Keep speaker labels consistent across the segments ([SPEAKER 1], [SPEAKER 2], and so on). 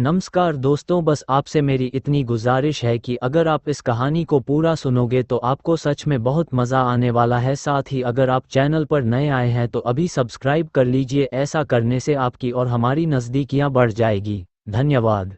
[SPEAKER 1] नमस्कार दोस्तों, बस आपसे मेरी इतनी गुजारिश है कि अगर आप इस कहानी को पूरा सुनोगे तो आपको सच में बहुत मज़ा आने वाला है। साथ ही अगर आप चैनल पर नए आए हैं तो अभी सब्सक्राइब कर लीजिए, ऐसा करने से आपकी और हमारी नज़दीकियां बढ़ जाएगी। धन्यवाद।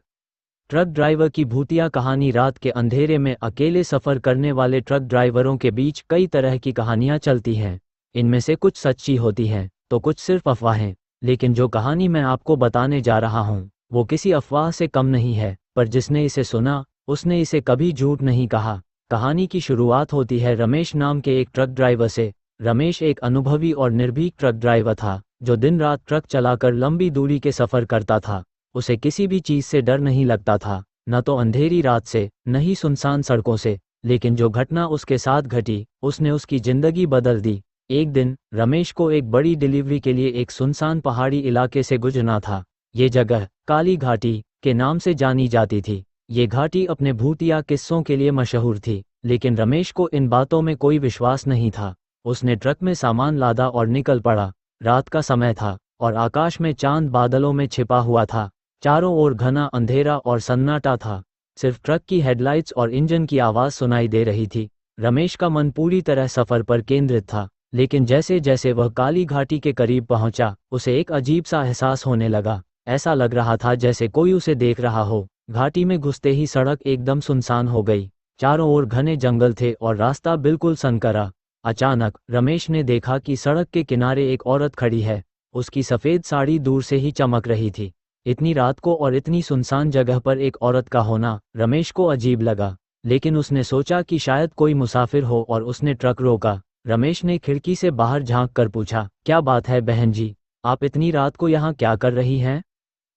[SPEAKER 1] ट्रक ड्राइवर की भूतिया कहानी। रात के अंधेरे में अकेले सफ़र करने वाले ट्रक ड्राइवरों के बीच कई तरह की कहानियाँ चलती हैं। इनमें से कुछ सच्ची होती हैं तो कुछ सिर्फ अफवाहें। लेकिन जो कहानी मैं आपको बताने जा रहा हूँ वो किसी अफवाह से कम नहीं है, पर जिसने इसे सुना उसने इसे कभी झूठ नहीं कहा। कहानी की शुरुआत होती है रमेश नाम के एक ट्रक ड्राइवर से। रमेश एक अनुभवी और निर्भीक ट्रक ड्राइवर था जो दिन रात ट्रक चलाकर लंबी दूरी के सफ़र करता था। उसे किसी भी चीज़ से डर नहीं लगता था, न तो अंधेरी रात से न ही सुनसान सड़कों से। लेकिन जो घटना उसके साथ घटी उसने उसकी ज़िंदगी बदल दी। एक दिन रमेश को एक बड़ी डिलीवरी के लिए एक सुनसान पहाड़ी इलाके से गुजरना था। ये जगह काली घाटी के नाम से जानी जाती थी। ये घाटी अपने भूतिया किस्सों के लिए मशहूर थी, लेकिन रमेश को इन बातों में कोई विश्वास नहीं था। उसने ट्रक में सामान लादा और निकल पड़ा। रात का समय था और आकाश में चांद बादलों में छिपा हुआ था। चारों ओर घना अंधेरा और सन्नाटा था। सिर्फ ट्रक की हेडलाइट्स और इंजन की आवाज़ सुनाई दे रही थी। रमेश का मन पूरी तरह सफ़र पर केंद्रित था, लेकिन जैसे जैसे वह काली घाटी के करीब पहुंचा उसे एक अजीब सा एहसास होने लगा। ऐसा लग रहा था जैसे कोई उसे देख रहा हो। घाटी में घुसते ही सड़क एकदम सुनसान हो गई। चारों ओर घने जंगल थे और रास्ता बिल्कुल सनकरा। अचानक रमेश ने देखा कि सड़क के किनारे एक औरत खड़ी है। उसकी सफ़ेद साड़ी दूर से ही चमक रही थी। इतनी रात को और इतनी सुनसान जगह पर एक औरत का होना रमेश को अजीब लगा, लेकिन उसने सोचा कि शायद कोई मुसाफिर हो और उसने ट्रक रोका। रमेश ने खिड़की से बाहर झांक कर पूछा, क्या बात है बहन जी, आप इतनी रात को यहाँ क्या कर रही हैं?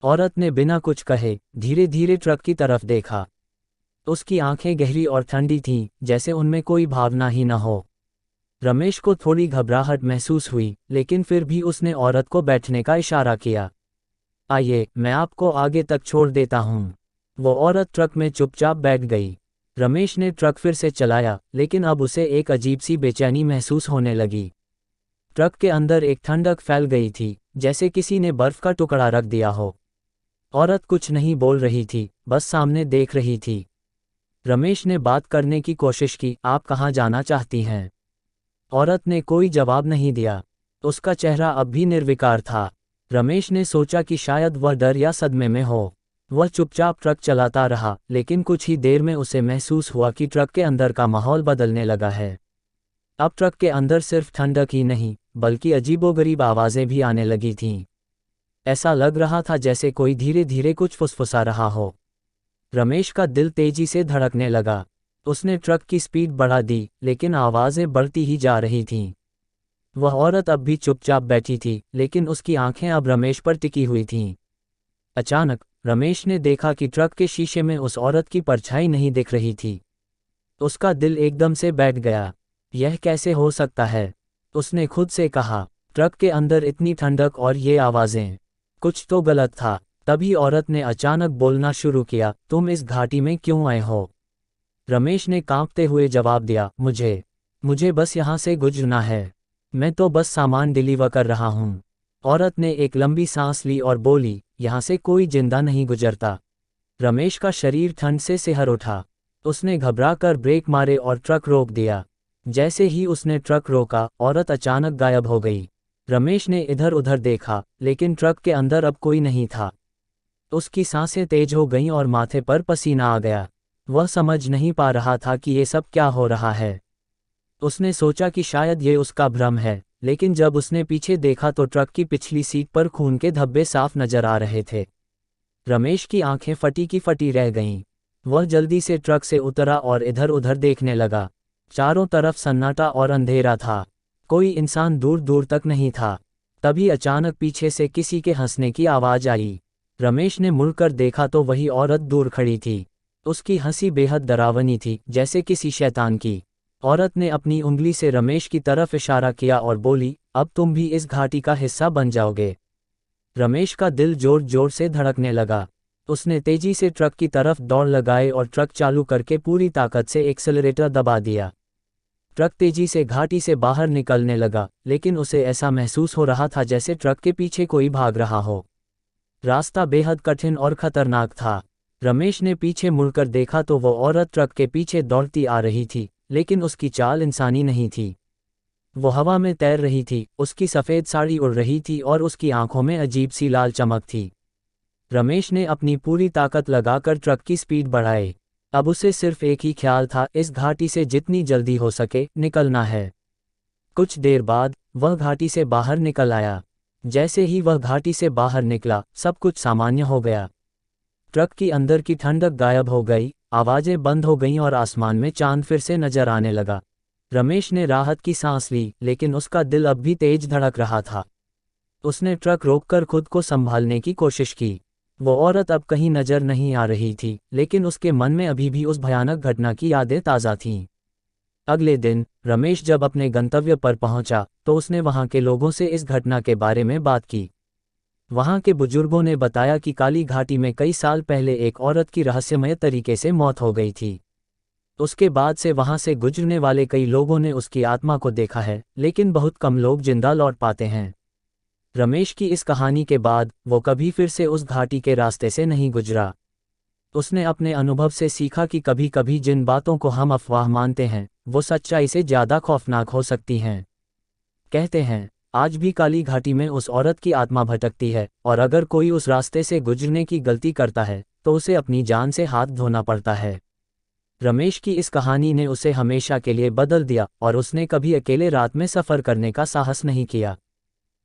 [SPEAKER 1] औरत ने बिना कुछ कहे धीरे धीरे ट्रक की तरफ देखा। उसकी आंखें गहरी और ठंडी थीं, जैसे उनमें कोई भावना ही न हो। रमेश को थोड़ी घबराहट महसूस हुई, लेकिन फिर भी उसने औरत को बैठने का इशारा किया। आइए, मैं आपको आगे तक छोड़ देता हूँ। वो औरत ट्रक में चुपचाप बैठ गई। रमेश ने ट्रक फिर से चलाया, लेकिन अब उसे एक अजीब सी बेचैनी महसूस होने लगी। ट्रक के अंदर एक ठंडक फैल गई थी, जैसे किसी ने बर्फ का टुकड़ा रख दिया हो। औरत कुछ नहीं बोल रही थी, बस सामने देख रही थी। रमेश ने बात करने की कोशिश की, आप कहाँ जाना चाहती हैं? औरत ने कोई जवाब नहीं दिया। उसका चेहरा अब भी निर्विकार था। रमेश ने सोचा कि शायद वह डर या सदमे में हो। वह चुपचाप ट्रक चलाता रहा, लेकिन कुछ ही देर में उसे महसूस हुआ कि ट्रक के अंदर का माहौल बदलने लगा है। अब ट्रक के अंदर सिर्फ ठंडक ही नहीं, बल्कि अजीबोगरीब आवाज़ें भी आने लगी थीं। ऐसा लग रहा था जैसे कोई धीरे धीरे कुछ फुसफुसा रहा हो। रमेश का दिल तेजी से धड़कने लगा। उसने ट्रक की स्पीड बढ़ा दी, लेकिन आवाज़ें बढ़ती ही जा रही थीं। वह औरत अब भी चुपचाप बैठी थी, लेकिन उसकी आंखें अब रमेश पर टिकी हुई थीं। अचानक रमेश ने देखा कि ट्रक के शीशे में उस औरत की परछाई नहीं दिख रही थी। उसका दिल एकदम से बैठ गया। यह कैसे हो सकता है? उसने खुद से कहा। ट्रक के अंदर इतनी ठंडक और ये आवाज़ें, कुछ तो गलत था। तभी औरत ने अचानक बोलना शुरू किया, तुम इस घाटी में क्यों आए हो? रमेश ने कांपते हुए जवाब दिया, मुझे बस यहाँ से गुजरना है। मैं तो बस सामान डिलीवर कर रहा हूँ। औरत ने एक लंबी सांस ली और बोली, यहाँ से कोई जिंदा नहीं गुजरता। रमेश का शरीर ठंड से सिहर उठा। उसने घबराकर ब्रेक मारे और ट्रक रोक दिया। जैसे ही उसने ट्रक रोका, औरत अचानक गायब हो गई। रमेश ने इधर उधर देखा, लेकिन ट्रक के अंदर अब कोई नहीं था। उसकी सांसें तेज हो गईं और माथे पर पसीना आ गया। वह समझ नहीं पा रहा था कि ये सब क्या हो रहा है। उसने सोचा कि शायद ये उसका भ्रम है, लेकिन जब उसने पीछे देखा तो ट्रक की पिछली सीट पर खून के धब्बे साफ नजर आ रहे थे। रमेश की आंखें फटी की फटी रह गईं। वह जल्दी से ट्रक से उतरा और इधर उधर देखने लगा। चारों तरफ सन्नाटा और अंधेरा था। कोई इंसान दूर दूर तक नहीं था। तभी अचानक पीछे से किसी के हंसने की आवाज़ आई। रमेश ने मुड़कर देखा तो वही औरत दूर खड़ी थी। उसकी हंसी बेहद डरावनी थी, जैसे किसी शैतान की। औरत ने अपनी उंगली से रमेश की तरफ इशारा किया और बोली, अब तुम भी इस घाटी का हिस्सा बन जाओगे। रमेश का दिल जोर जोर से धड़कने लगा। उसने तेजी से ट्रक की तरफ दौड़ लगाई और ट्रक चालू करके पूरी ताकत से एक्सेलरेटर दबा दिया। ट्रक तेजी से घाटी से बाहर निकलने लगा, लेकिन उसे ऐसा महसूस हो रहा था जैसे ट्रक के पीछे कोई भाग रहा हो। रास्ता बेहद कठिन और खतरनाक था। रमेश ने पीछे मुड़कर देखा तो वो औरत ट्रक के पीछे दौड़ती आ रही थी, लेकिन उसकी चाल इंसानी नहीं थी। वो हवा में तैर रही थी, उसकी सफ़ेद साड़ी उड़ रही थी और उसकी आंखों में अजीब सी लाल चमक थी। रमेश ने अपनी पूरी ताकत लगाकर ट्रक की स्पीड बढ़ाई। अब उसे सिर्फ एक ही ख्याल था, इस घाटी से जितनी जल्दी हो सके निकलना है। कुछ देर बाद वह घाटी से बाहर निकल आया। जैसे ही वह घाटी से बाहर निकला, सब कुछ सामान्य हो गया। ट्रक की अंदर की ठंडक गायब हो गई, आवाज़ें बंद हो गईं और आसमान में चांद फिर से नजर आने लगा। रमेश ने राहत की सांस ली, लेकिन उसका दिल अब भी तेज धड़क रहा था। उसने ट्रक रोककर खुद को संभालने की कोशिश की। वो औरत अब कहीं नजर नहीं आ रही थी, लेकिन उसके मन में अभी भी उस भयानक घटना की यादें ताज़ा थीं। अगले दिन रमेश जब अपने गंतव्य पर पहुंचा, तो उसने वहां के लोगों से इस घटना के बारे में बात की। वहां के बुजुर्गों ने बताया कि काली घाटी में कई साल पहले एक औरत की रहस्यमय तरीके से मौत हो गई थी। उसके बाद से वहां से गुजरने वाले कई लोगों ने उसकी आत्मा को देखा है, लेकिन बहुत कम लोग जिंदा लौट पाते हैं। रमेश की इस कहानी के बाद वो कभी फिर से उस घाटी के रास्ते से नहीं गुजरा। उसने अपने अनुभव से सीखा कि कभी कभी जिन बातों को हम अफवाह मानते हैं, वो सच्चाई से ज़्यादा खौफनाक हो सकती हैं। कहते हैं, आज भी काली घाटी में उस औरत की आत्मा भटकती है, और अगर कोई उस रास्ते से गुजरने की गलती करता है, तो उसे अपनी जान से हाथ धोना पड़ता है। रमेश की इस कहानी ने उसे हमेशा के लिए बदल दिया, और उसने कभी अकेले रात में सफ़र करने का साहस नहीं किया।